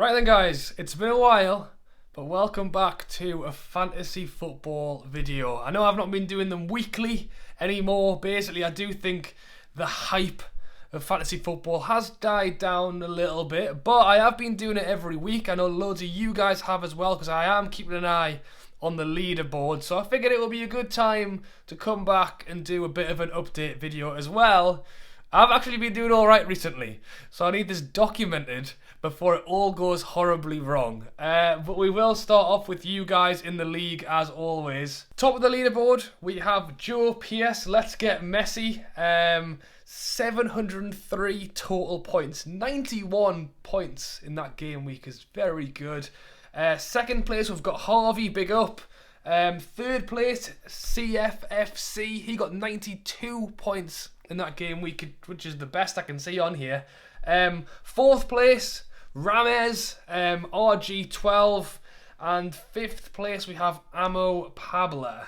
Right then guys, it's been a while, but welcome back to a fantasy football video. I know I've not been doing them weekly anymore. Basically, I do think the hype of fantasy football has died down a little bit, but I have been doing it every week. I know loads of you guys have as well, because I am keeping an eye on the leaderboard, so I figured it would be a good time to come back and do a bit of an update video as well. I've actually been doing alright recently, so I need this documented before it all goes horribly wrong. But we will start off with you guys in the league as always. Top of the leaderboard, we have Joe PS, Let's Get Messy. 703 total points, 91 points in that game week is very good. Second place, we've got Harvey, big up. Third place, CFFC, he got 92 points in that game week, which is the best I can see on here. Fourth place, Rames, RG12, and fifth place we have Amo Pabla.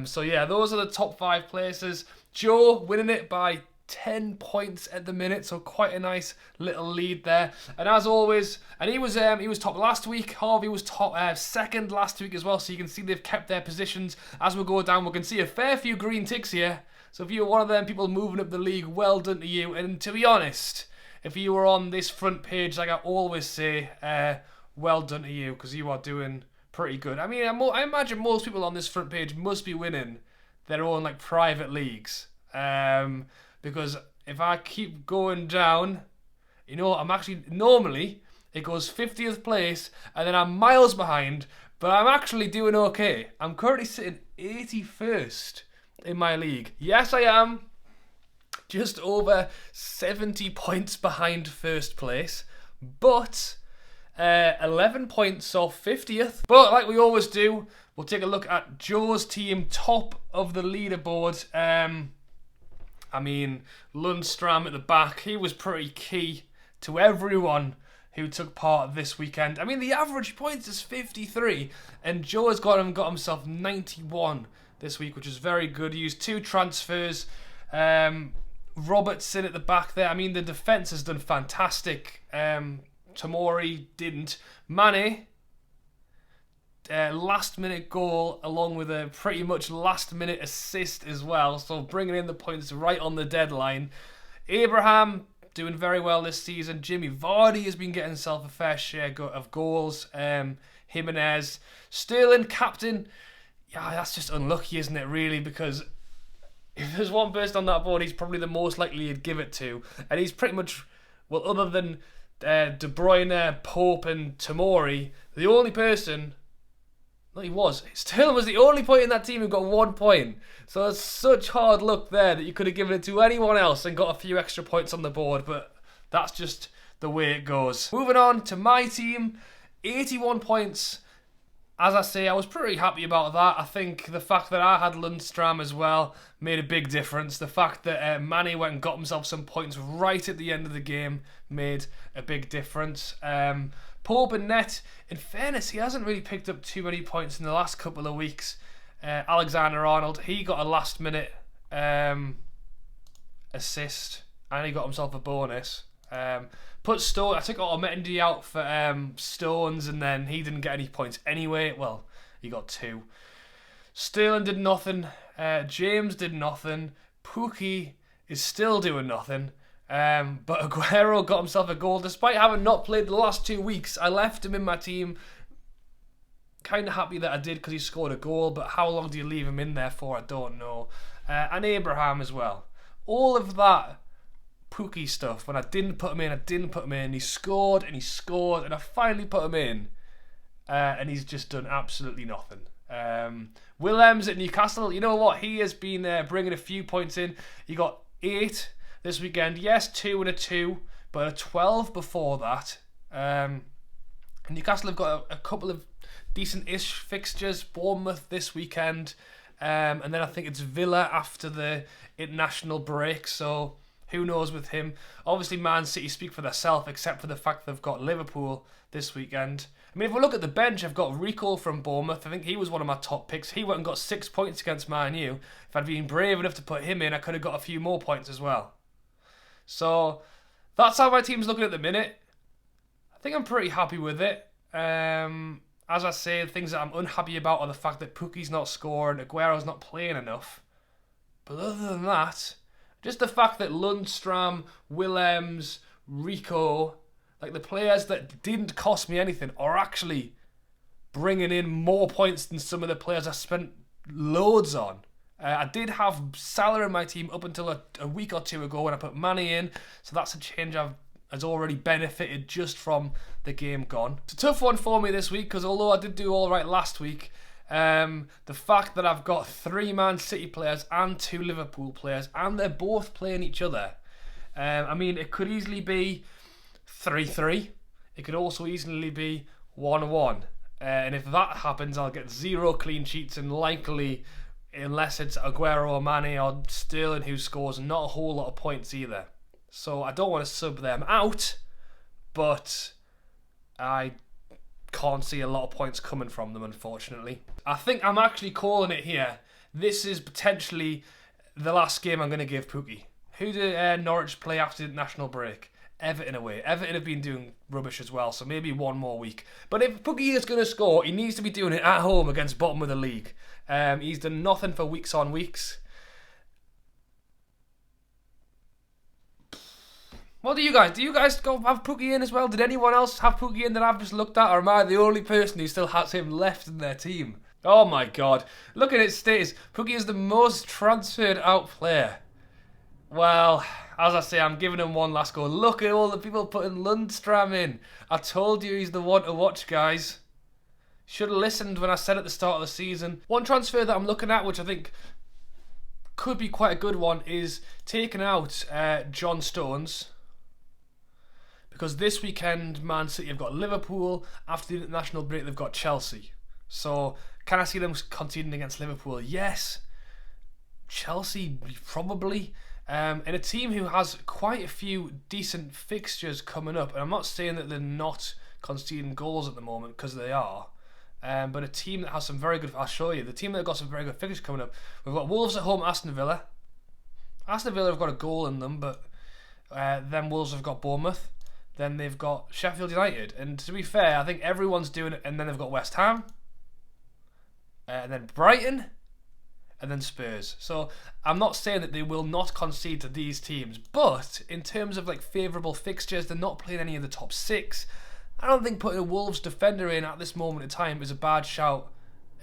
So yeah, those are the top 5 places. Joe winning it by 10 points at the minute, so quite a nice little lead there. And as always, and he was top last week. Harvey was top second last week as well, so you can see they've kept their positions. As we go down, we can see a fair few green ticks here. So if you're one of them people moving up the league, well done to you. And to be honest, if you were on this front page, like I always say, well done to you, because you are doing pretty good. I mean, I imagine most people on this front page must be winning their own like private leagues. Because if I keep going down, you know, I'm actually, normally it goes 50th place and then I'm miles behind, but I'm actually doing okay. I'm currently sitting 81st in my league. Yes, I am just over 70 points behind first place, but 11 points off 50th. But like we always do, we'll take a look at Joe's team, top of the leaderboard. I mean, Lundstram at the back, he was pretty key to everyone who took part this weekend. I mean, the average points is 53, and Joe has got himself 91 this week, which is very good. He used 2 transfers. Robertson at the back there. I mean, the defence has done fantastic. Tomori didn't. Mane, last-minute goal, along with a pretty much last-minute assist as well, so bringing in the points right on the deadline. Abraham doing very well this season. Jimmy Vardy has been getting himself a fair share of goals. Jimenez, Sterling, captain. Yeah, that's just unlucky, isn't it, really? Because if there's one person on that board, he's probably the most likely you'd give it to. And he's pretty much, well, other than De Bruyne, Pope, and Tomori, the only person... No, he was. Sterling was the only point in that team who got 1 point. So it's such hard luck there that you could have given it to anyone else and got a few extra points on the board. But that's just the way it goes. Moving on to my team, 81 points. As I say, I was pretty happy about that. I think the fact that I had Lundstram as well made a big difference. The fact that Mane went and got himself some points right at the end of the game made a big difference. Pope and net, in fairness, he hasn't really picked up too many points in the last couple of weeks. Alexander-Arnold, he got a last-minute assist, and he got himself a bonus. Put Stone, I took Otamendi out for Stones, and then he didn't get any points anyway. Well, he got 2. Sterling did nothing. James did nothing. Pookie is still doing nothing. But Aguero got himself a goal. Despite having not played the last 2 weeks, I left him in my team. Kind of happy that I did, because he scored a goal, but how long do you leave him in there for? I don't know. And Abraham as well. All of that Pookie stuff, when I didn't put him in, he scored, and I finally put him in, and he's just done absolutely nothing. Willems at Newcastle, you know what? He has been bringing a few points in. He got 8 this weekend. Yes, 2 and a 2, but a 12 before that. Newcastle have got a couple of decent-ish fixtures. Bournemouth this weekend, and then I think it's Villa after the international break, so who knows with him. Obviously, Man City speak for themselves, except for the fact they've got Liverpool this weekend. I mean, if we look at the bench, I've got Rico from Bournemouth. I think he was one of my top picks. He went and got 6 points against Man U. If I'd been brave enough to put him in, I could have got a few more points as well. So that's how my team's looking at the minute. I think I'm pretty happy with it. As I say, the things that I'm unhappy about are the fact that Pukki's not scoring, Aguero's not playing enough. But other than that, just the fact that Lundstram, Willems, Rico, like the players that didn't cost me anything, are actually bringing in more points than some of the players I spent loads on. I did have Salah in my team up until a week or two ago when I put Mane in, so that's a change has already benefited just from the game gone. It's a tough one for me this week because although I did do all right last week, the fact that I've got 3 Man City players and 2 Liverpool players and they're both playing each other. I mean, it could easily be 3-3. It could also easily be 1-1. And if that happens, I'll get 0 clean sheets and likely, unless it's Aguero or Mane or Sterling who scores, not a whole lot of points either. So I don't want to sub them out, but I can't see a lot of points coming from them, unfortunately. I think I'm actually calling it here. This is potentially the last game I'm going to give Pukki. Who do Norwich play after the national break? Everton away. Everton have been doing rubbish as well, so maybe one more week. But if Pukki is going to score, he needs to be doing it at home against bottom of the league. He's done nothing for weeks on weeks. What do you guys? Do you guys go have Pukki in as well? Did anyone else have Pukki in that I've just looked at? Or am I the only person who still has him left in their team? Oh my god. Look at its status. Pukki is the most transferred out player. Well, as I say, I'm giving him one last go. Look at all the people putting Lundstram in. I told you he's the one to watch, guys. Should have listened when I said at the start of the season. One transfer that I'm looking at, which I think could be quite a good one, is taking out John Stones. Because this weekend, Man City have got Liverpool. After the international break, they've got Chelsea. So, can I see them conceding against Liverpool? Yes. Chelsea, probably. And a team who has quite a few decent fixtures coming up. And I'm not saying that they're not conceding goals at the moment, because they are. But a team that has some very good... I'll show you. The team that have got some very good fixtures coming up. We've got Wolves at home, Aston Villa. Aston Villa have got a goal in them, but then Wolves have got Bournemouth. Then they've got Sheffield United. And to be fair, I think everyone's doing it. And then they've got West Ham. And then Brighton. And then Spurs. So I'm not saying that they will not concede to these teams. But in terms of like favourable fixtures, they're not playing any of the top 6. I don't think putting a Wolves defender in at this moment in time is a bad shout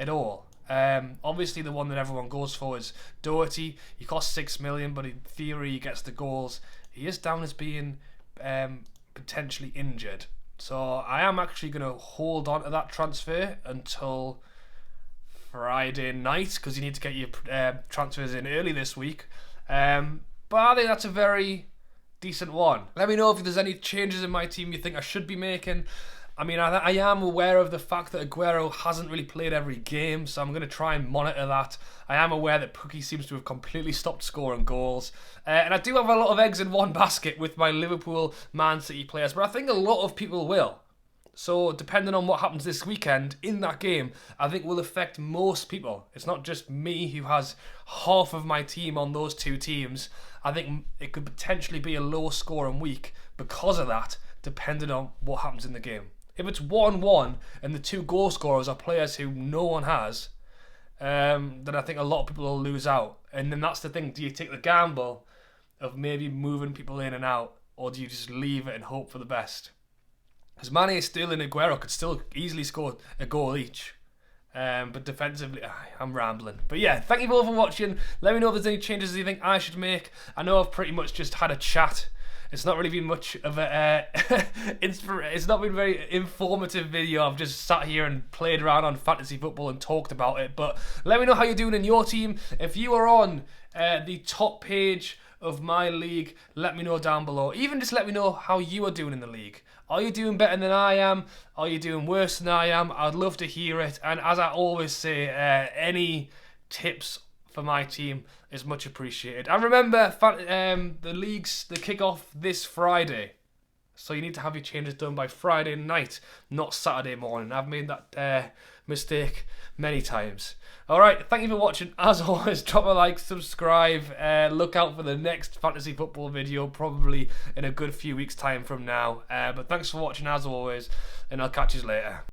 at all. Obviously the one that everyone goes for is Doherty. He costs 6 million, but in theory he gets the goals. He is down as being potentially injured. So I am actually going to hold on to that transfer until Friday night, because you need to get your transfers in early this week. But I think that's a very decent one. Let me know if there's any changes in my team you think I should be making. I mean, I am aware of the fact that Aguero hasn't really played every game, so I'm going to try and monitor that. I am aware that Pukki seems to have completely stopped scoring goals. And I do have a lot of eggs in one basket with my Liverpool, Man City players, but I think a lot of people will. So depending on what happens this weekend in that game, I think will affect most people. It's not just me who has half of my team on those 2 teams. I think it could potentially be a low scoring week because of that, depending on what happens in the game. If it's 1-1 and the 2 goal scorers are players who no one has, then I think a lot of people will lose out. And then that's the thing, do you take the gamble of maybe moving people in and out, or do you just leave it and hope for the best? Because Mane, Sterling and Aguero could still easily score a goal each. But defensively, I'm rambling. But yeah, thank you all for watching. Let me know if there's any changes you think I should make. I know I've pretty much just had a chat. It's not really been much of a... it's not been a very informative video. I've just sat here and played around on fantasy football and talked about it. But let me know how you're doing in your team. If you are on the top page of my league, let me know down below. Even just let me know how you are doing in the league. Are you doing better than I am? Are you doing worse than I am? I'd love to hear it. And as I always say, any tips for my team is much appreciated. And remember, the leagues, the kick off this Friday. So you need to have your changes done by Friday night, not Saturday morning. I've made that mistake many times. Alright, thank you for watching. As always, drop a like, subscribe, look out for the next fantasy football video, probably in a good few weeks' time from now. But thanks for watching as always, and I'll catch you later.